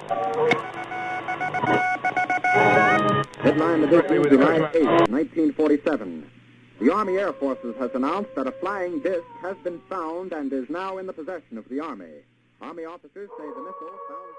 Headline edition, July 8, 1947. The Army Air Forces has announced that a flying disc has been found and is now in the possession of the Army. Army officers say the missile found...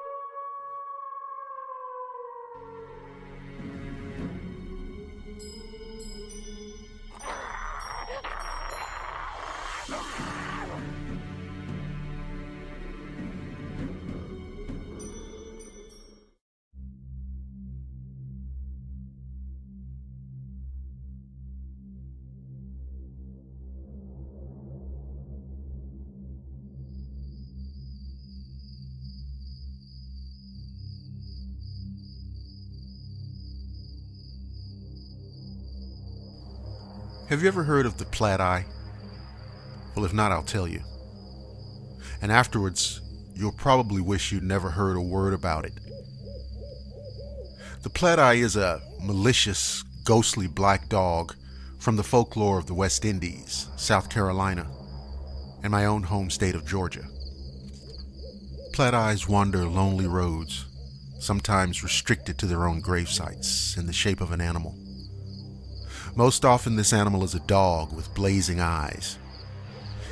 Have you ever heard of the Plat-Eye? Well, if not, I'll tell you. And afterwards, you'll probably wish you'd never heard a word about it. The Plat-Eye is a malicious, ghostly black dog from the folklore of the West Indies, South Carolina, and my own home state of Georgia. Plat-Eyes wander lonely roads, sometimes restricted to their own grave sites in the shape of an animal. Most often this animal is a dog with blazing eyes.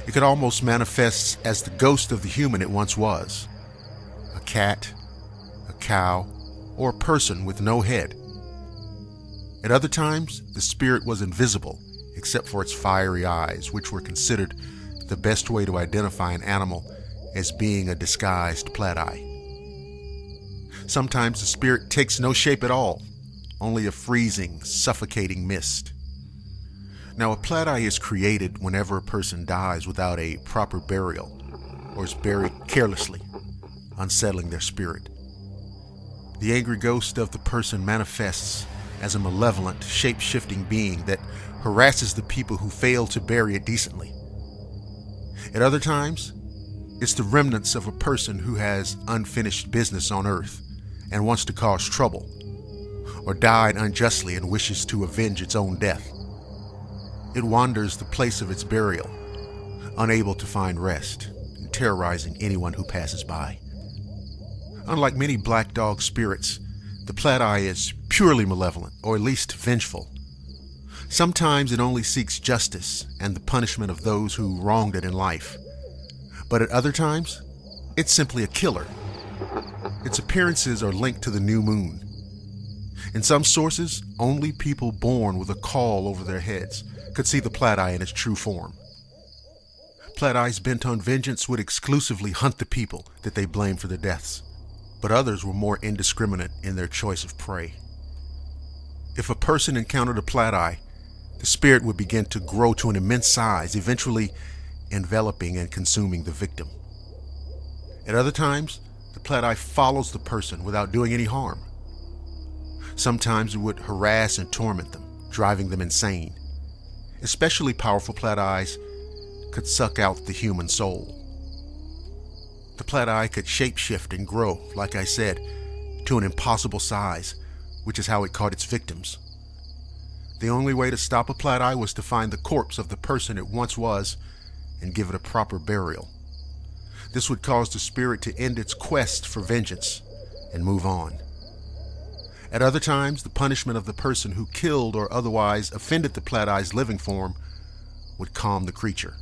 It could almost manifest as the ghost of the human it once was. A cat, a cow, or a person with no head. At other times, the spirit was invisible except for its fiery eyes, which were considered the best way to identify an animal as being a disguised Plat-Eye. Sometimes the spirit takes no shape at all, only a freezing, suffocating mist. Now, a Plat-Eye is created whenever a person dies without a proper burial or is buried carelessly, unsettling their spirit. The angry ghost of the person manifests as a malevolent, shape-shifting being that harasses the people who fail to bury it decently. At other times, it's the remnants of a person who has unfinished business on earth and wants to cause trouble, or died unjustly and wishes to avenge its own death. It wanders the place of its burial, unable to find rest, and terrorizing anyone who passes by. Unlike many black dog spirits, the Plat-Eye is purely malevolent, or at least vengeful. Sometimes it only seeks justice and the punishment of those who wronged it in life. But at other times, it's simply a killer. Its appearances are linked to the new moon. In some sources, only people born with a caul over their heads could see the Plat-Eye in its true form. Plat-Eyes bent on vengeance would exclusively hunt the people that they blamed for their deaths, but others were more indiscriminate in their choice of prey. If a person encountered a Plat-Eye, the spirit would begin to grow to an immense size, eventually enveloping and consuming the victim. At other times, the Plat-Eye follows the person without doing any harm. Sometimes it would harass and torment them, driving them insane. Especially powerful Plat-Eyes could suck out the human soul. The Plat-Eye could shapeshift and grow, like I said, to an impossible size, which is how it caught its victims. The only way to stop a Plat-Eye was to find the corpse of the person it once was and give it a proper burial. This would cause the spirit to end its quest for vengeance and move on. At other times, the punishment of the person who killed or otherwise offended the Plat-Eye's living form would calm the creature.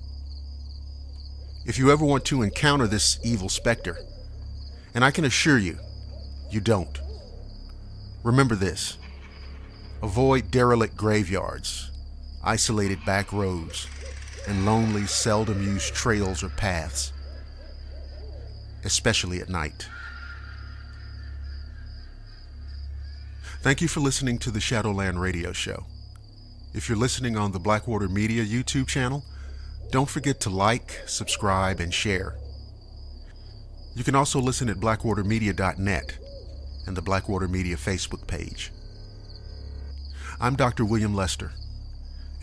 If you ever want to encounter this evil specter, and I can assure you, you don't, remember this: avoid derelict graveyards, isolated back roads, and lonely, seldom used trails or paths, especially at night. Thank you for listening to the Shadowland radio show. If you're listening on the Blackwater Media YouTube channel, don't forget to like, subscribe, and share. You can also listen at blackwatermedia.net and the Blackwater Media Facebook page. I'm Dr. William Lester,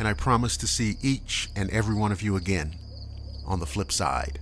and I promise to see each and every one of you again on the flip side.